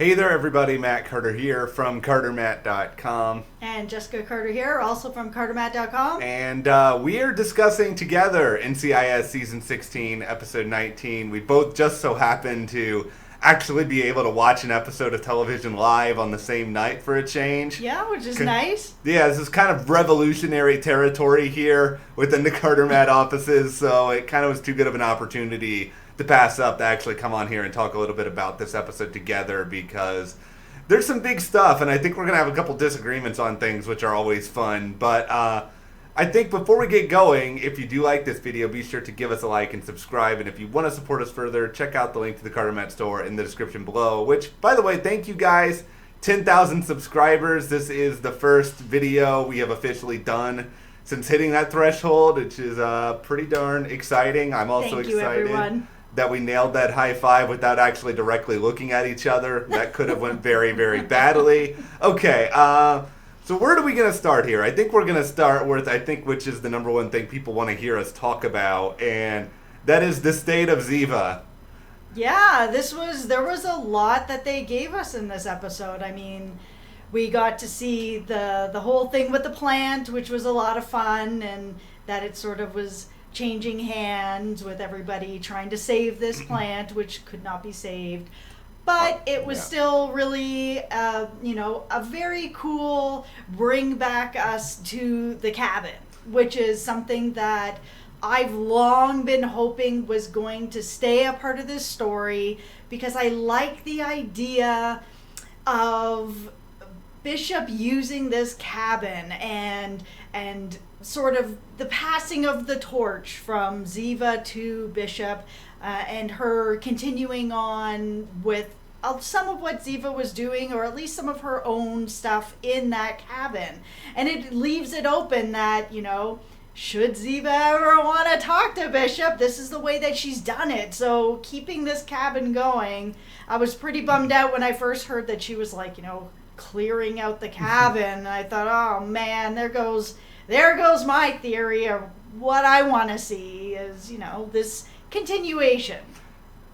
Hey there, everybody. Matt Carter here from CarterMatt.com. And Jessica Carter here, also from CarterMatt.com. And we are discussing together NCIS Season 16, Episode 19. We both just so happen to actually be able to watch an episode of television live on the same night for a change. Yeah, which is nice. Yeah, this is kind of revolutionary territory here within the CarterMatt offices, so it kind of was too good of an opportunity to pass up to actually come on here and talk a little bit about this episode together, because there's some big stuff, and I think we're going to have a couple disagreements on things, which are always fun. But I think before we get going, if you do like this video, be sure to give us a like and subscribe. And if you want to support us further, check out the link to the CarterMatt store in the description below. Which, by the way, thank you guys. 10,000 subscribers. This is the first video we have officially done since hitting that threshold, which is pretty darn exciting. I'm also Thank you, excited everyone, that we nailed that high five without actually directly looking at each other. That could have went very, very badly. Okay, so where are we going to start here? I think we're going to start with, which is the number one thing people want to hear us talk about, and that is the state of Ziva. Yeah, there was a lot that they gave us in this episode. I mean, we got to see the whole thing with the plant, which was a lot of fun, and that it sort of was changing hands with everybody trying to save this plant, which could not be saved. But it was still really, a very cool bring back us to the cabin, which is something that I've long been hoping was going to stay a part of this story, because I like the idea of Bishop using this cabin and sort of the passing of the torch from Ziva to Bishop, and her continuing on with some of what Ziva was doing, or at least some of her own stuff in that cabin. And it leaves it open that, should Ziva ever want to talk to Bishop, this is the way that she's done it. So keeping this cabin going, I was pretty bummed out when I first heard that she was like, clearing out the cabin. And I thought, oh man, there goes my theory of what I want to see is, this continuation.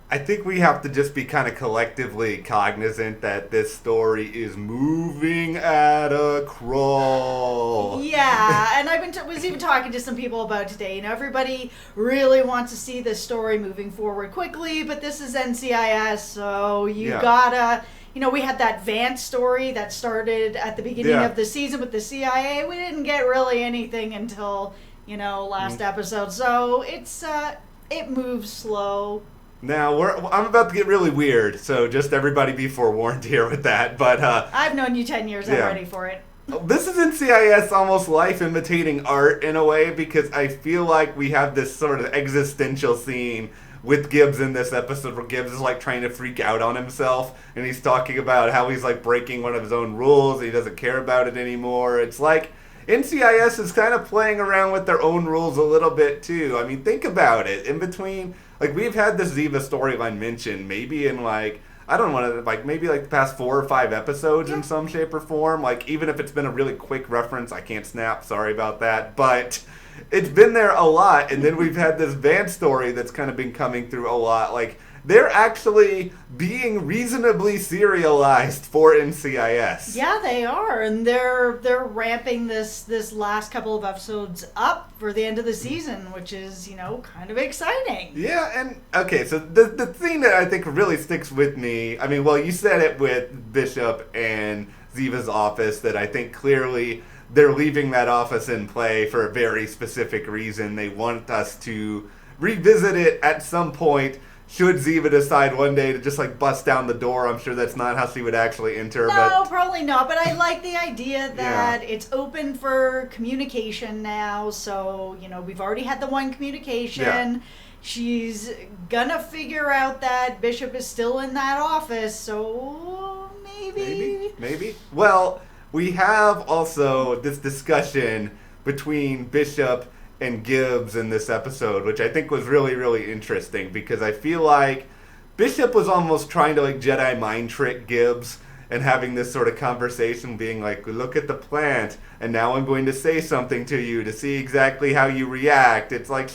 I think we have to just be kind of collectively cognizant that this story is moving at a crawl. Yeah, and was even talking to some people about today. Everybody really wants to see this story moving forward quickly, but this is NCIS, so you gotta... we had that Vance story that started at the beginning of the season with the CIA. We didn't get really anything until, last episode. So it moves slow. Now, I'm about to get really weird, so just everybody be forewarned here with that. But I've known you 10 years. I'm ready for it. This is NCIS almost life imitating art in a way, because I feel like we have this sort of existential scene with Gibbs in this episode where Gibbs is like trying to freak out on himself, and he's talking about how he's like breaking one of his own rules. He doesn't care about it anymore. It's like NCIS is kind of playing around with their own rules a little bit too. I mean, think about it. In between, like, we've had this Ziva storyline mentioned maybe in like, I don't want to, like, maybe like the past 4 or 5 episodes in some shape or form. Like, even if it's been a really quick reference, I can't snap, sorry about that, but it's been there a lot. And then we've had this Vance story that's kind of been coming through a lot. Like, they're actually being reasonably serialized for NCIS. Yeah, they are, and they're ramping this last couple of episodes up for the end of the season, which is kind of exciting. Yeah, and okay, so the thing that I think really sticks with me, I mean, well, you said it with Bishop and Ziva's office, that I think clearly they're leaving that office in play for a very specific reason. They want us to revisit it at some point. Should Ziva decide one day to just like bust down the door, I'm sure that's not how she would actually enter. No, probably not. But I like the idea that it's open for communication now. So, we've already had the one communication. Yeah. She's gonna figure out that Bishop is still in that office. So maybe. Well, we have also this discussion between Bishop and Gibbs in this episode, which I think was really, really interesting, because I feel like Bishop was almost trying to like Jedi mind trick Gibbs and having this sort of conversation, being like, look at the plant, and now I'm going to say something to you to see exactly how you react. It's like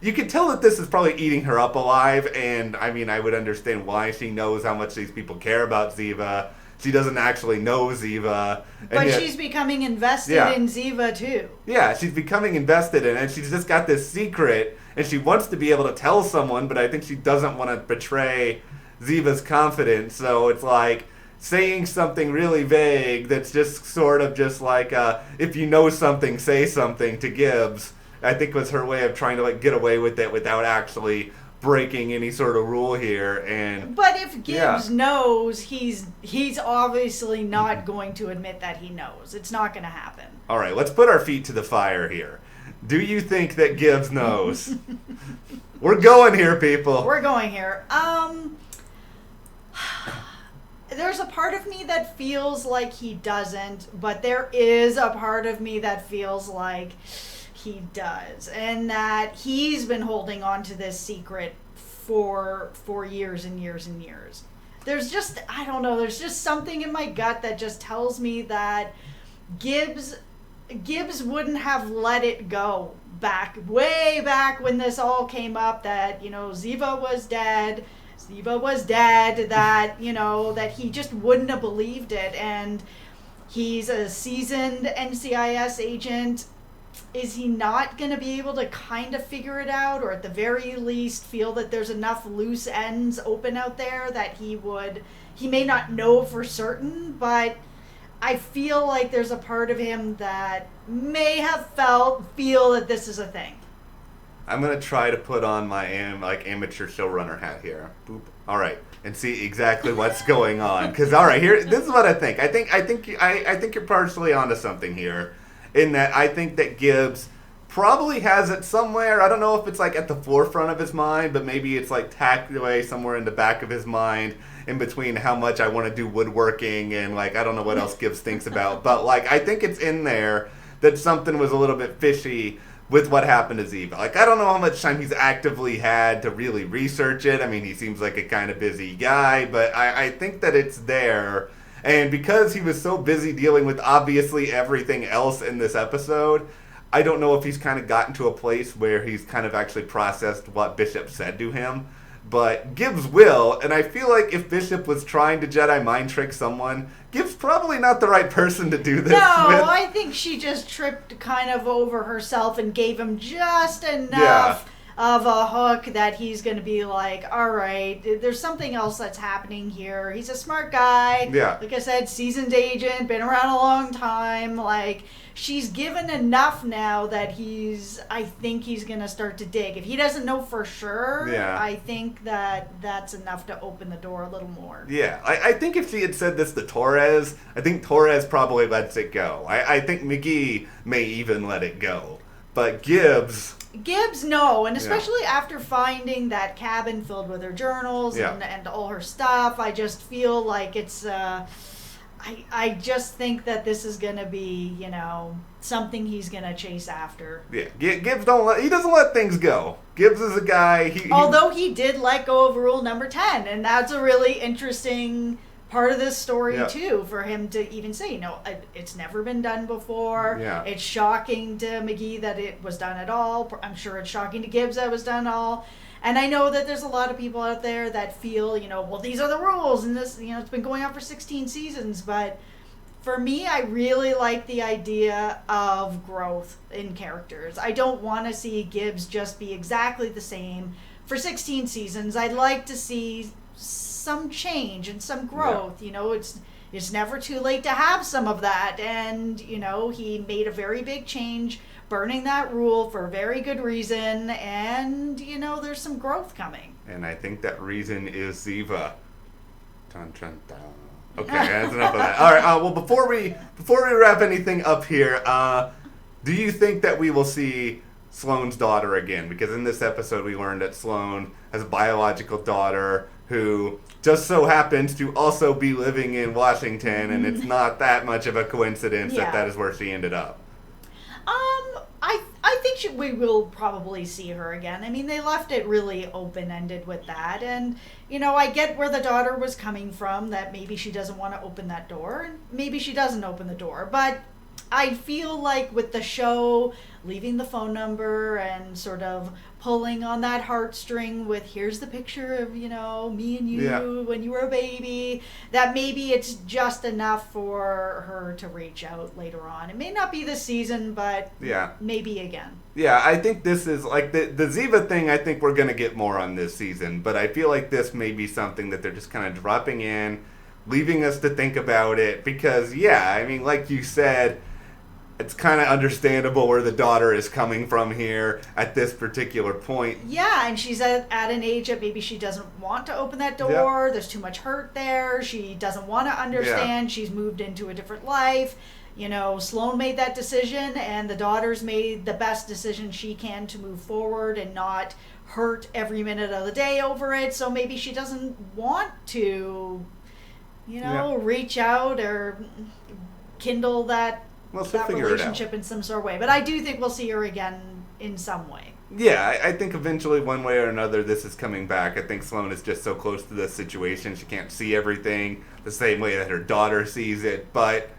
you can tell that this is probably eating her up alive, and I mean, I would understand why. She knows how much these people care about Ziva. She doesn't actually know Ziva. But yet, she's becoming invested in Ziva, too. Yeah, she's becoming invested in it, and she's just got this secret, and she wants to be able to tell someone, but I think she doesn't want to betray Ziva's confidence, so it's like saying something really vague that's just sort of just like, if you know something, say something to Gibbs, I think was her way of trying to like get away with it without actually breaking any sort of rule here. But if Gibbs knows, he's obviously not going to admit that he knows. It's not going to happen. All right, let's put our feet to the fire here. Do you think that Gibbs knows? We're going here, people. We're going here. There's a part of me that feels like he doesn't, but there is a part of me that feels like he does, and that he's been holding on to this secret for years and years and years. There's just, I don't know, there's just something in my gut that just tells me that Gibbs wouldn't have let it go way back when this all came up, that, you know, Ziva was dead, that, you know, that he just wouldn't have believed it. And he's a seasoned NCIS agent. Is he not going to be able to kind of figure it out, or at the very least feel that there's enough loose ends open out there that he may not know for certain, but I feel like there's a part of him that may have feel that this is a thing. I'm going to try to put on my amateur showrunner hat here. Boop. All right. And see exactly what's going on. Because, all right, here, this is what I think. I think you're partially onto something here. In that I think that Gibbs probably has it somewhere. I don't know if it's like at the forefront of his mind, but maybe it's like tacked away somewhere in the back of his mind, in between how much I want to do woodworking and like I don't know what else Gibbs thinks about. But like I think it's in there that something was a little bit fishy with what happened to Ziva. Like I don't know how much time he's actively had to really research it. I mean, he seems like a kind of busy guy, but I think that it's there. And because he was so busy dealing with obviously everything else in this episode, I don't know if he's kind of gotten to a place where he's kind of actually processed what Bishop said to him. But Gibbs will, and I feel like if Bishop was trying to Jedi mind trick someone, Gibbs probably not the right person to do this with. I think she just tripped kind of over herself and gave him just enough of a hook that he's going to be like, all right, there's something else that's happening here. He's a smart guy. Yeah. Like I said, seasoned agent, been around a long time. Like, she's given enough now that I think he's going to start to dig. If he doesn't know for sure, I think that's enough to open the door a little more. Yeah. I think if she had said this to Torres, I think Torres probably lets it go. I think McGee may even let it go. But Gibbs, no, and especially after finding that cabin filled with her journals and all her stuff, I just feel like it's, I just think that this is going to be, you know, something he's going to chase after. Yeah, Gibbs he doesn't let things go. Gibbs is a guy, although he did let go of rule number 10, and that's a really interesting part of this story too, for him to even say, you know, it's never been done before. Yeah. It's shocking to McGee that it was done at all. I'm sure it's shocking to Gibbs that it was done at all. And I know that there's a lot of people out there that feel, you know, well, these are the rules, and this, you know, it's been going on for 16 seasons. But for me, I really like the idea of growth in characters. I don't want to see Gibbs just be exactly the same for 16 seasons. I'd like to see some change and some growth. You know, it's never too late to have some of that. And, you know, he made a very big change, burning that rule for a very good reason. And, you know, there's some growth coming. And I think that reason is Ziva. Dun, dun, dun. Okay, that's enough of that. All right. Well, before we wrap anything up here, do you think that we will see Sloane's daughter again? Because in this episode, we learned that Sloane has a biological daughter who just so happens to also be living in Washington, and it's not that much of a coincidence that is where she ended up. I think we will probably see her again. I mean, they left it really open-ended with that, and, you know, I get where the daughter was coming from, that maybe she doesn't want to open that door, and maybe she doesn't open the door, but I feel like with the show leaving the phone number and sort of pulling on that heartstring with here's the picture of, me and you when you were a baby, that maybe it's just enough for her to reach out later on. It may not be this season, but maybe again. Yeah, I think this is like the Ziva thing. I think we're going to get more on this season, but I feel like this may be something that they're just kind of dropping in, leaving us to think about it, because like you said, it's kind of understandable where the daughter is coming from here at this particular point. Yeah, and she's at an age that maybe she doesn't want to open that door. Yep. There's too much hurt there. She doesn't want to understand. Yeah. She's moved into a different life. Sloane made that decision, and the daughter's made the best decision she can to move forward and not hurt every minute of the day over it. So maybe she doesn't want to, reach out or kindle that relationship in some sort of way. But I do think we'll see her again in some way. Yeah, I think eventually, one way or another, this is coming back. I think Sloane is just so close to this situation, she can't see everything the same way that her daughter sees it. But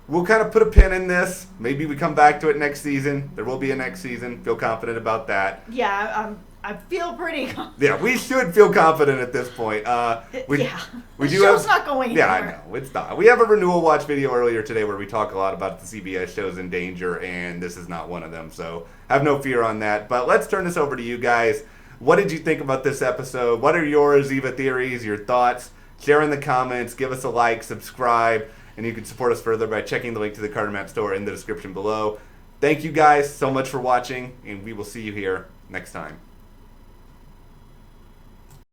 we'll kind of put a pin in this. Maybe we come back to it next season. There will be a next season. Feel confident about that. Yeah, I feel pretty confident. Yeah, we should feel confident at this point. The show's not going anywhere. Yeah, I know. It's not. We have a renewal watch video earlier today where we talk a lot about the CBS shows in danger, and this is not one of them, so have no fear on that. But let's turn this over to you guys. What did you think about this episode? What are your Ziva theories, your thoughts? Share in the comments. Give us a like, subscribe, and you can support us further by checking the link to the CarterMatt store in the description below. Thank you guys so much for watching, and we will see you here next time.